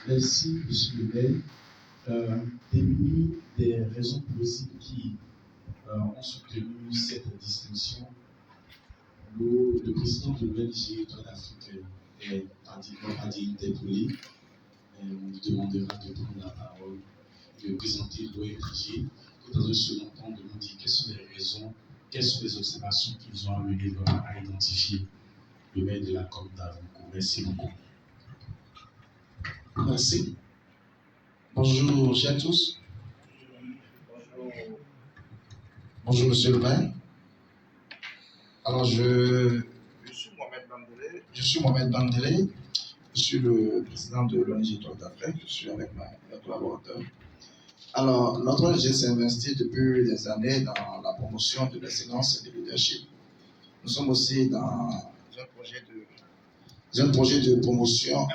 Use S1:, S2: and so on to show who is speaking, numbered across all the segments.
S1: Merci, Monsieur le maire. Parmi des raisons possibles qui ont soutenu cette distinction, le président de l'ONG Étoile d'Afrique est pratiquement interpellé. On lui demandera de prendre la parole, de présenter l'ONG, et dans un second temps de nous dire quelles sont les raisons, quelles sont les observations qu'ils ont amené à identifier le maire de la Côte d'Avoine. Merci beaucoup. Merci. Bonjour, chers tous. Bonjour, monsieur le maire. Alors, je suis Mohamed Bandele. Je suis le président de l'ONG Étoile d'Afrique. Je suis avec mes collaborateurs. Alors, notre ONG s'investit depuis des années dans la promotion de l'excellence et du leadership. Nous sommes aussi dans un projet de promotion.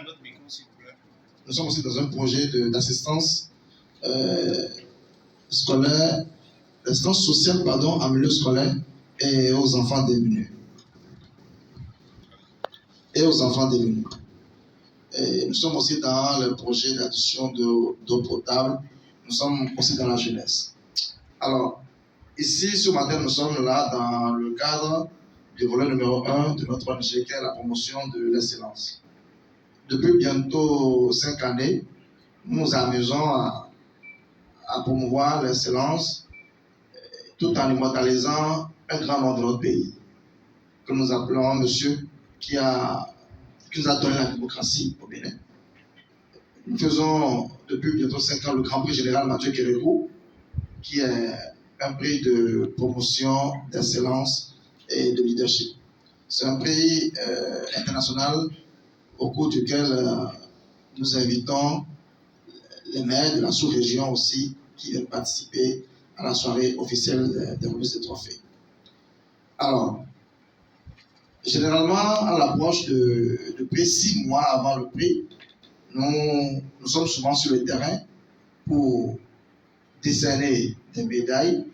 S1: Nous sommes aussi dans un projet d'assistance scolaire, d'assistance sociale, en milieu scolaire et aux enfants démunis. Et nous sommes aussi dans le projet d'addition d'eau potable. Nous sommes aussi dans la jeunesse. Alors, ici, ce matin, nous sommes là dans le cadre du volet numéro 1 de notre ONG, qui est la promotion de l'excellence. Depuis bientôt 5 années, nous nous amusons à promouvoir l'excellence tout en immortalisant un grand nom de notre pays, que nous appelons un monsieur qui nous a donné la démocratie au Bénin. Nous faisons depuis bientôt 5 ans le Grand Prix Général Mathieu Kérékou, qui est un prix de promotion, d'excellence et de leadership. C'est un prix international au cours duquel nous invitons les maires de la sous-région aussi qui viennent participer à la soirée officielle des remises de trophées. Alors, généralement, à l'approche de prix 6 mois avant le prix, nous sommes souvent sur le terrain pour décerner des médailles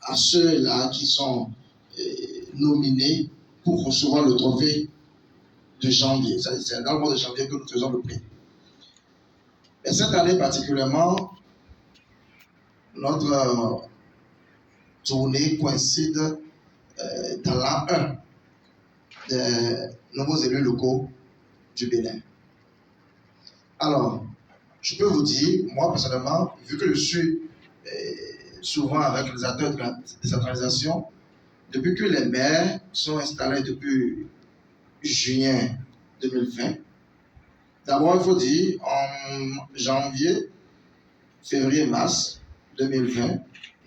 S1: à ceux-là qui sont nominés pour recevoir le trophée de janvier. C'est dans le mois de janvier que nous faisons le prix. Et cette année particulièrement, notre tournée coïncide dans l'an 1 des nouveaux élus locaux du Bénin. Alors, je peux vous dire, moi personnellement, vu que je suis souvent avec les acteurs de la décentralisation, depuis que les maires sont installés depuis juin 2020, d'abord il faut dire, en janvier, février, mars 2020,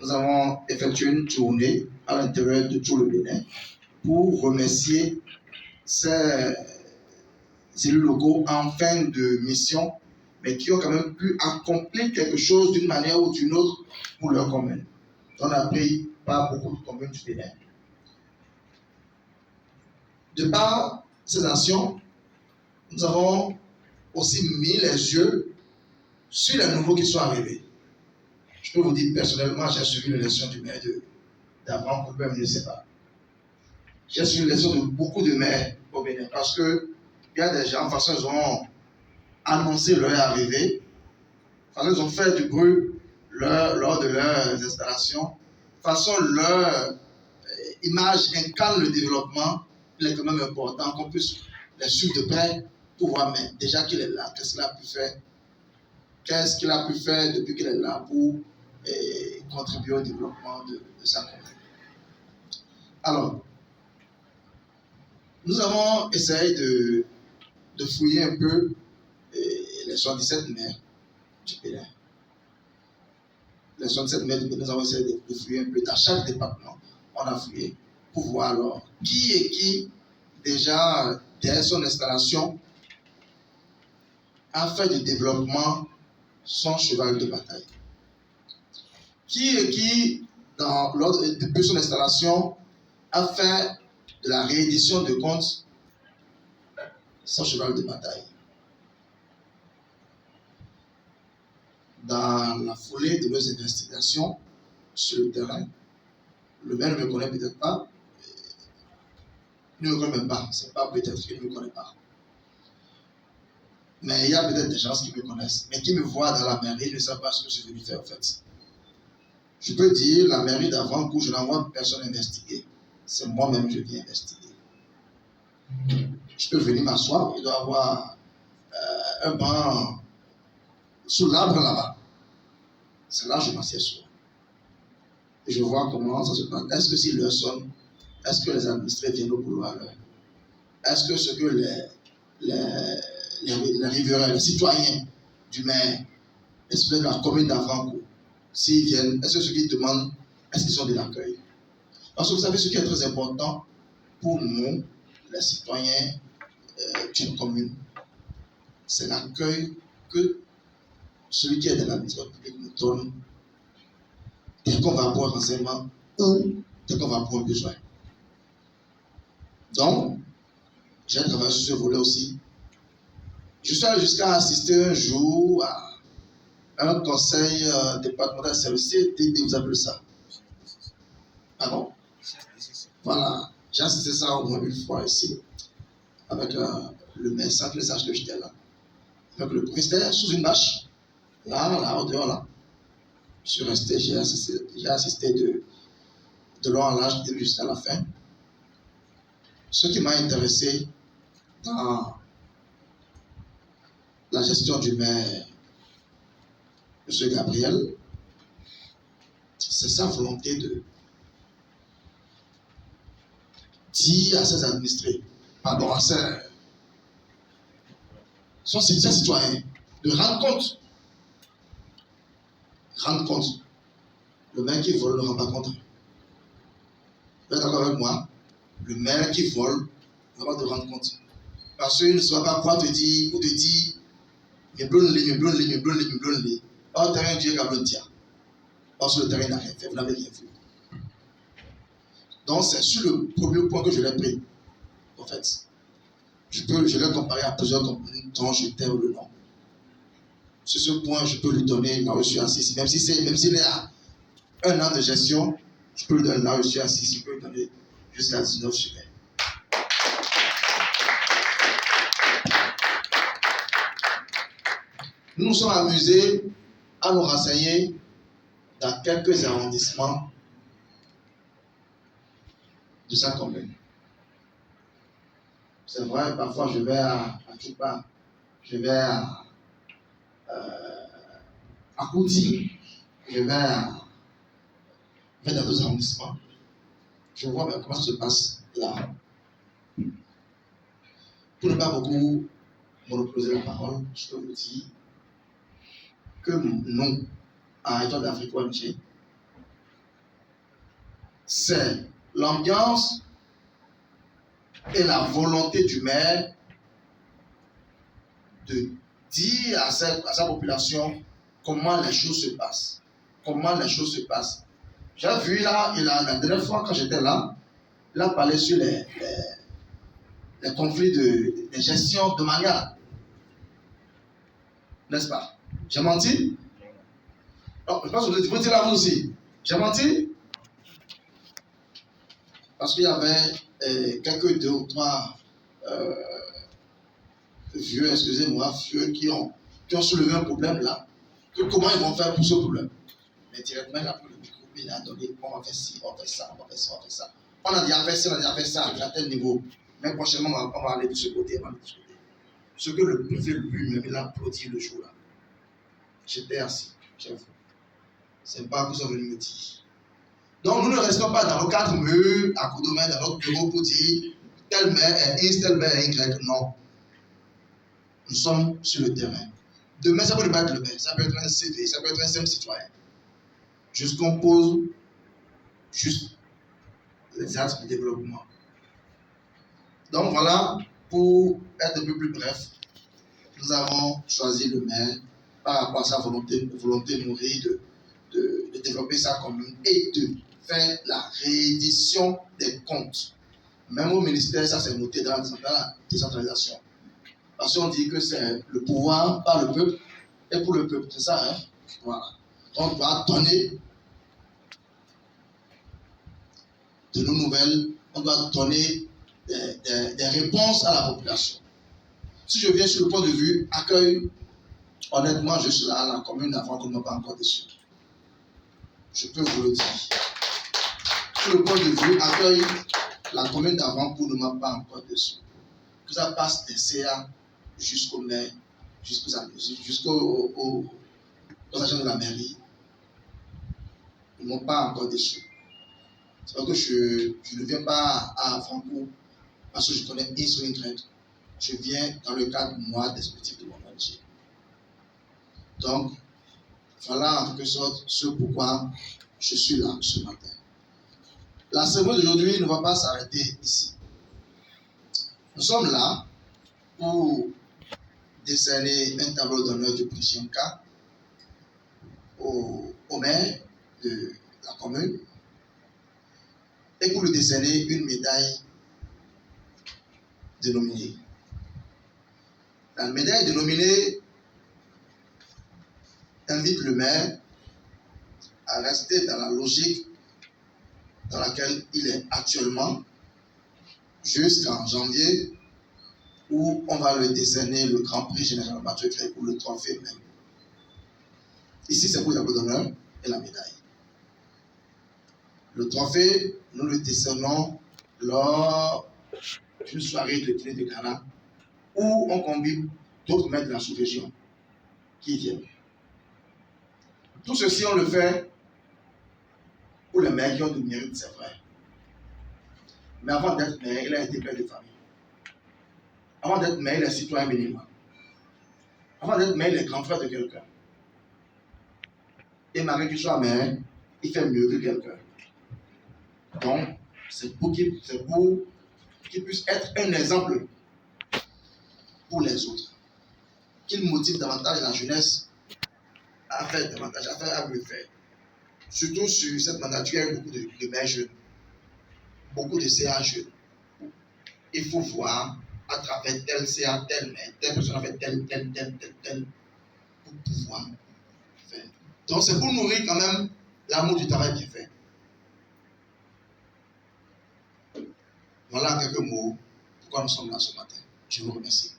S1: nous avons effectué une tournée à l'intérieur de tout le Bénin pour remercier ces élus locaux en fin de mission, mais qui ont quand même pu accomplir quelque chose d'une manière ou d'une autre pour leur commune. On a pris par beaucoup de communes du Bénin. De par ces actions, nous avons aussi mis les yeux sur les nouveaux qui sont arrivés. Je peux vous dire personnellement, j'ai suivi l'élection du maire d'avant, pour même, je ne sais pas. J'ai suivi l'élection de beaucoup de maires au Bénin parce que il y a des gens, de toute façon, ils ont annoncé leur arrivée, de toute façon, ils ont fait du bruit lors de leurs installations, de toute façon, leur image incarne le développement. Il est quand même important qu'on puisse les suivre de près pour voir, mais déjà qu'il est là, qu'est-ce qu'il a pu faire? Qu'est-ce qu'il a pu faire depuis qu'il est là pour contribuer au développement de sa commune? Alors, nous avons essayé de fouiller un peu les 77 maires du Bénin. Les 77 maires du Bénin, nous avons essayé de fouiller un peu. Dans chaque département, on a fouillé pour voir alors qui, déjà, dès son installation, a fait du développement son cheval de bataille. Qui depuis son installation, a fait de la réédition de comptes son cheval de bataille. Dans la foulée de nos investigations sur le terrain, le maire ne me connaît peut-être pas, il ne me connaît même pas, c'est pas peut-être qu'il ne me connaît pas. Mais il y a peut-être des gens qui me connaissent, mais qui me voient dans la mairie, ne savent pas ce que je suis venu faire en fait. Je peux dire, la mairie d'avant, où je n'envoie personne investiguer. C'est moi-même que je viens investiguer. Je peux venir m'asseoir, il doit avoir un banc sous l'arbre là-bas. C'est là que je m'assieds souvent. Et je vois comment ça se passe. Est-ce que s'il leur sonne, est-ce que les administrés viennent au boulot à l'heure? Est-ce que ce que les riverains, les citoyens du maire, de la commune d'Avrancourt, s'ils viennent, est-ce que ceux qui demandent, est-ce qu'ils sont de l'accueil? Parce que vous savez, ce qui est très important pour nous, les citoyens d'une commune, c'est l'accueil que celui qui est de l'administration publique nous donne dès qu'on va avoir un renseignement ou dès qu'on va avoir un besoin. Donc, j'ai travaillé sur ce volet aussi. Je suis allé jusqu'à assister un jour à un conseil départemental de service. Vous appelez ça? Pardon? Voilà. J'ai assisté ça au moins une fois ici, avec le maire, sans que sache que j'étais là. Avec le président sous une bâche, là, au dehors, là. Je suis resté, j'ai assisté de long en large jusqu'à la fin. Ce qui m'a intéressé dans la gestion du maire, M. Gabriel, c'est sa volonté de dire à ses administrés, pardon, à ses citoyens, de rendre compte. Rendre compte. Le maire qui vole ne rend pas compte. Vous êtes d'accord avec moi? Le maire qui vole ne va pas te rendre compte. Parce qu'il ne saura pas quoi te dire, ou te dire, mais blonde. Or, terrain Dieu comme le tien. Or, sur le terrain, il n'a rien fait. Vous n'avez rien fait. Donc, c'est sur le premier point que je l'ai pris. En fait, je l'ai comparé à plusieurs communes dont je tais le nom. Sur ce point, je peux lui donner là où je suis assis. Même s'il est à 1 an de gestion, je peux lui donner là où je suis assis. Je peux lui donner jusqu'à 19 juillet. Nous nous sommes amusés à nous renseigner dans quelques arrondissements de sa commune. C'est vrai, parfois je vais à Kipa, je vais à Kouti, je vais dans d'autres arrondissements. Je vois bien comment ça se passe là. Pour ne pas beaucoup monopoliser la parole, je peux vous dire que nous, à État d'Afrique ONG, c'est l'ambiance et la volonté du maire de dire à sa population comment les choses se passent. Comment les choses se passent. J'ai vu là, la dernière fois quand j'étais là, il a parlé sur les conflits de gestion de manière. N'est-ce pas? J'ai menti? Non, je pense que vous dire là vous aussi. J'ai menti? Parce qu'il y avait quelques 2 ou 3 vieux, excusez-moi, vieux qui ont soulevé un problème là. Comment ils vont faire pour ce problème? Mais directement, il a pris le micro, il a donné, on va faire ci, on va faire ça, on va faire ça, on va faire ça. On a déjà fait ça, on a déjà fait ça à tel niveau. Mais prochainement, on va aller de ce côté, on va aller de ce côté. Ce que le préfet lui-même, il a applaudi le jour là. J'étais assis, j'avoue. C'est pas que ça veut me dire. Donc, nous ne restons pas dans nos 4 murs, à coup de main, dans notre bureau pour dire tel maire est X, tel maire est Y. Non. Nous sommes sur le terrain. Demain, ça peut ne pas être le maire, ça peut être un CV, ça peut être un simple citoyen. Jusqu'on pose juste les axes de développement. Donc voilà, pour être un peu plus bref, nous avons choisi le maire par rapport à sa volonté nourrie de développer sa commune et de faire la réédition des comptes. Même au ministère, ça s'est noté dans la décentralisation. Parce qu'on dit que c'est le pouvoir par le peuple et pour le peuple. C'est ça, hein? Voilà. On doit donner de nos nouvelles, on doit donner des réponses à la population. Si je viens sur le point de vue accueil, honnêtement, je suis là, la commune d'avant ne m'a pas encore déçu. Je peux vous le dire. Sur le point de vue accueil, la commune d'avant ne m'a pas encore déçu. Que ça passe des CA jusqu'au maire, jusqu'aux agents de la mairie, ils ne m'ont pas encore déçu. C'est vrai que je ne viens pas à Franco parce que je connais une seule ingrédient. Je viens dans le cadre, moi, des objectifs de mon ONG. Donc, voilà en quelque sorte ce pourquoi je suis là ce matin. La cérémonie d'aujourd'hui ne va pas s'arrêter ici. Nous sommes là pour décerner un tableau d'honneur du prix Chienka au maire de la commune et pour lui décerner une médaille dénominée. La médaille dénominée invite le maire à rester dans la logique dans laquelle il est actuellement jusqu'en janvier où on va lui décerner le Grand Prix Général Mathieu Cray pour le trophée même. Ici, c'est pour le tableau d'honneur et la médaille. Le trophée, nous le décernons lors d'une soirée de dîner de Ghana où on convie d'autres maires de la sous-région qui viennent. Tout ceci, on le fait pour les maires qui ont du mérite, c'est vrai. Mais avant d'être maire, il a été père de famille. Avant d'être maire, il est citoyen minimum. Avant d'être maire, il est grand frère de quelqu'un. Et malgré qu'il soit maire, il fait mieux que quelqu'un. Donc, c'est pour qu'il puisse être un exemple pour les autres. Qu'il motive davantage la jeunesse à faire davantage, à mieux faire. Surtout sur cette mandature, il y a beaucoup de maires jeunes, beaucoup de CA jeunes. Il faut voir à travers tel CA, tel maire, telle personne a fait tel, pour pouvoir faire. Donc c'est pour nourrir quand même l'amour du travail bien fait. Voilà quelques mots pourquoi nous sommes là ce matin. Je vous remercie.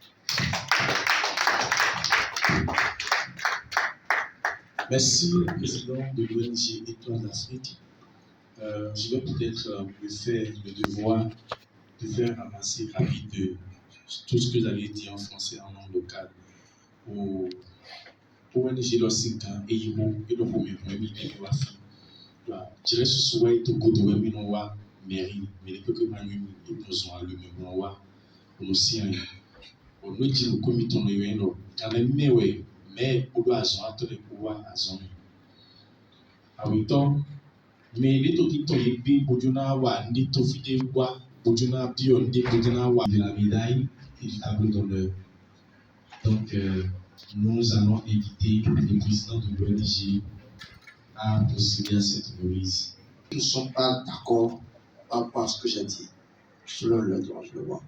S2: Merci, président de l'ONG Étoile d'Afrique. Je vais peut-être me faire le devoir de faire ramasser rapide tout ce que vous avez dit en français en langue locale. Au ONG Losinka et Imo et le premier de l'Afrique. Je reste souvent au côté de Minowa, mairie, mais il peut que Manu et besoin le Minowa, pour nous signer. On nous dit le comité de l'UNO, quand même, mais on doit attendre le pouvoir à zone. À 8 ans, mais les tokito yebi bojuna wa ndi tofide wa bojuna bio ndi bojuna wa de la médaille et du tableau d'honneur. Donc nous allons inviter le président de l'ONG à procéder à cette remise.
S1: Nous ne sommes pas d'accord par rapport à ce que j'ai dit. Selon le droit, je le vois.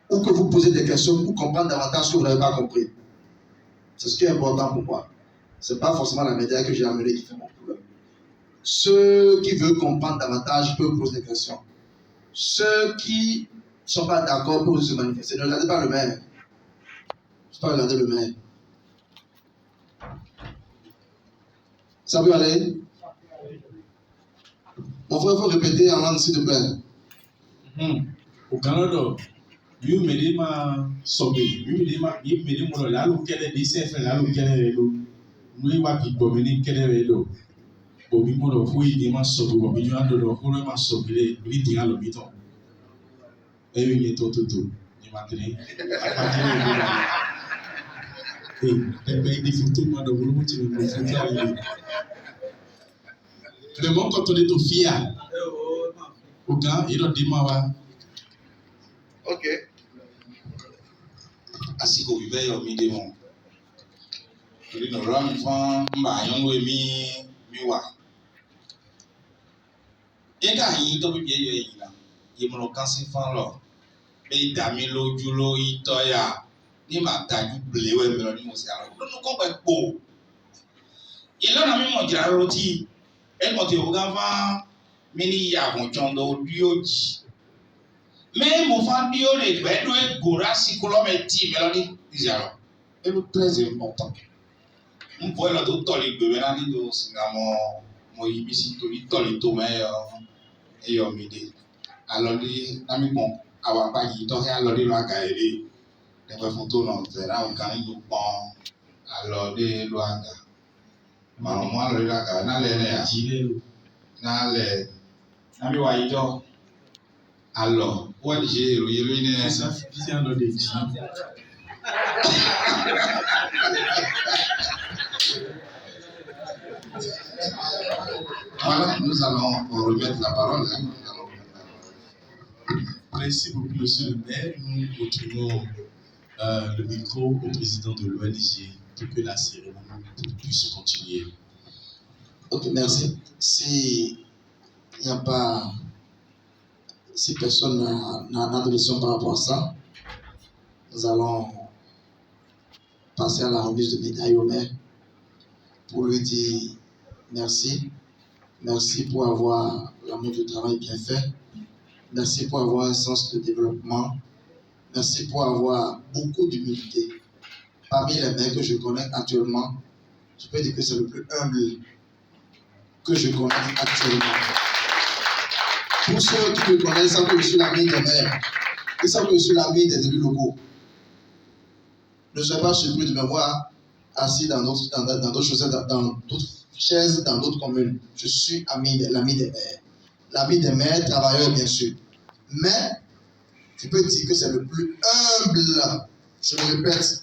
S1: Ou que vous posez des questions pour comprendre davantage ce que vous n'avez pas compris. C'est ce qui est important pour moi. Ce n'est pas forcément la médaille que j'ai amenée qui fait mon problème. Ceux qui veulent comprendre davantage peuvent poser des questions. Ceux qui ne sont pas d'accord peuvent se manifester. Ne regardez pas le maire. Je ne vais pas regarder le maire. Ça peut aller? Mon frère, il faut répéter en langue, s'il te plaît.
S2: Au Canada, nous mettons ma somme, nous mettons mon là, nous quel lycée fait là, nous quel nous va qui bomber quel est le bomber mon fouille des ma somme, bomber nous a de l'eau, on a ma somme, les dit à l'hôpital. Et il est tout, il maintenant, et des photos de mon tu me fais le monde quand on est au FIA, au gars, il a dit ma.
S1: Ok.
S3: Asiko vive yo mi de mo. Tori no ram fan mba yon we mi wa. E ga yin to bi ye yin la. Ye mo lo kan si fan lo. Be da mi lójú lo ito ya. Ni ma daju blewe mi lo ni mo se ara. Lo ko pe po. Ilona mi mo jira ro ti e mo te o ga fa mi ni ya mo chondo ojú oji. Mais mon famille, on est bien, nous, Gora, si qu'on met ti, mélodie, disait alors. Et le très important. On voit là d'autres les bébés, là, ni de Singamo, moi, il ici, tout les tolés, tout, mais, et on m'aide. Alors, les amis, bon, avoir pas dit, toi, alors, les lois, les photos, non, c'est là, on gagne, nous, bon, alors, les lois, moi, le lois, n'a les, n'a les, ami wa ijo alors what je le
S2: ça vient dans les
S3: voilà, nous allons remettre la parole.
S2: Merci beaucoup, monsieur le maire. Nous retrouvons le micro au président de l'ONG pour que la cérémonie puisse continuer.
S1: Ok, merci. Si il n'y a pas, si personne n'a de questions par rapport à ça, nous allons passer à la remise de médaille au maire pour lui dire merci. Merci pour avoir l'amour du travail bien fait. Merci pour avoir un sens de développement. Merci pour avoir beaucoup d'humilité. Parmi les maires que je connais actuellement, je peux dire que c'est le plus humble que je connais actuellement. Pour ceux qui me connaissent, savent que je suis l'ami des maires. Ils savent que je suis l'ami des élus locaux. Ne soyez pas surpris de me voir assis dans d'autres chaises, dans d'autres communes. Je suis l'ami des maires. L'ami des maires, travailleurs bien sûr. Mais, je peux dire que c'est le plus humble, je le répète,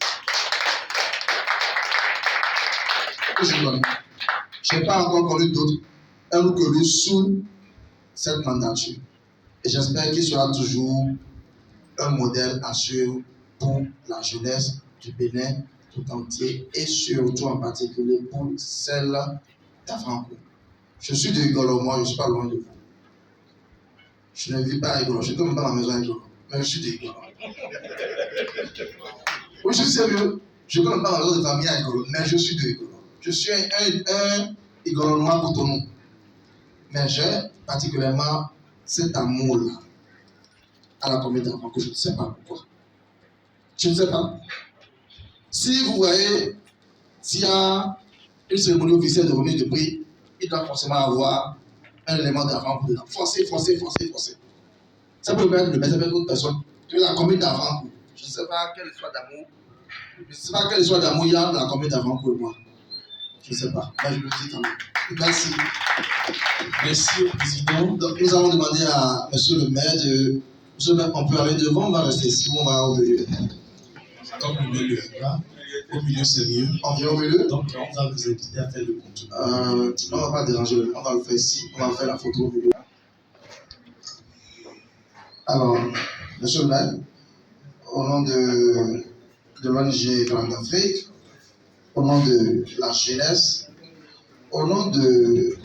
S1: que je connais. Je n'ai pas encore connu d'autres, un ou que lui sous cette mandature. Et j'espère qu'il sera toujours un modèle à suivre pour la jeunesse du Bénin tout entier et surtout en particulier pour celle d'Afranco. Je suis de Igolo, moi, je ne suis pas loin de vous. Je ne vis pas à Igolo, je ne suis même pas à la maison à Igolo, mais je suis de Igolo. Oui, je suis sérieux, je ne connais pas la maison de famille à Igolo, mais je suis de Igolo. Je suis un Igolo noir Cotonou. Mais j'ai particulièrement cet amour-là à la commune d'Afranco, je ne sais pas pourquoi. Je ne sais pas. Si vous voyez, s'il y a une cérémonie officielle de remise de prix, il doit forcément avoir un élément d'Afranco dedans. Forcez. Ça peut être le maître avec d'autres personnes que la commune d'Afranco. Je ne sais pas quelle histoire d'amour. Je ne sais pas quelle histoire d'amour il y a dans la commune d'Afranco et moi. Je ne sais pas. Mais je le dis quand même. Merci.
S2: Merci au président.
S1: Donc nous allons demander à monsieur le maire de. Monsieur le maire, on peut aller devant, on va rester ici ou on va au milieu.
S2: Comme au milieu, là. Au milieu, c'est mieux.
S1: On vient au milieu.
S2: Donc, on va vous inviter à faire le compte.
S1: On ne va pas déranger le maire, on va le faire ici. On va faire la photo au milieu. Alors, monsieur le maire, au nom de l'ONG Grande d'Afrique, au nom de la jeunesse, au nom de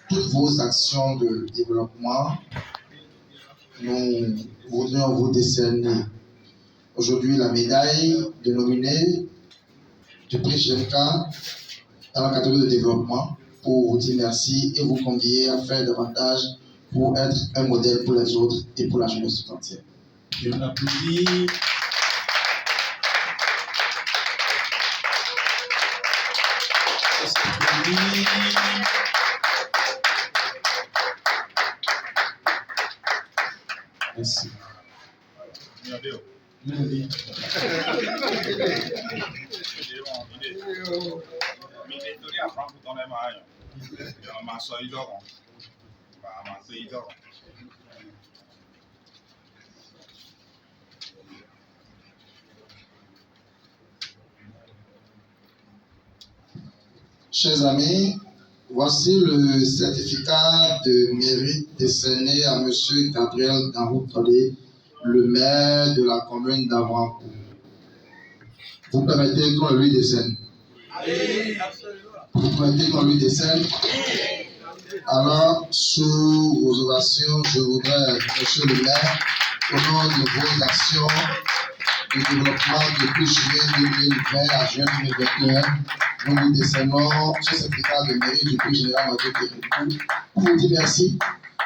S1: toutes vos actions de développement, nous voudrions vous décerner aujourd'hui la médaille de nominé du prix Chemka dans la catégorie de développement pour vous dire merci et vous convier à faire davantage pour être un modèle pour les autres et pour la jeunesse tout entière.
S2: Et on applaudit. Merci.
S1: Chers amis, voici le certificat de mérite décerné à M. Gabriel Daroukale, le maire de la commune d'Avrancourt. Vous permettez qu'on lui décerne? Vous permettez qu'on lui décerne? Alors, sous vos ovations, je voudrais, monsieur le maire, au nom de vos actions de développement depuis juillet 2020 à juin 2021, nous vous décernons ce certificat de mérite du prix général Mathieu Kérékou pour vous dire merci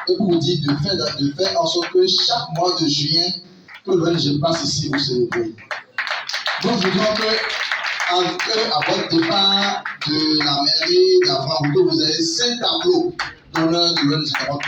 S1: et pour vous dire de faire en sorte que chaque mois de juin, que l'ONG passe ici vous célébrer. Nous voudrions qu'à votre départ de la mairie d'Afrique, vous avez 5 tableaux d'honneur de l'ONG Carotte.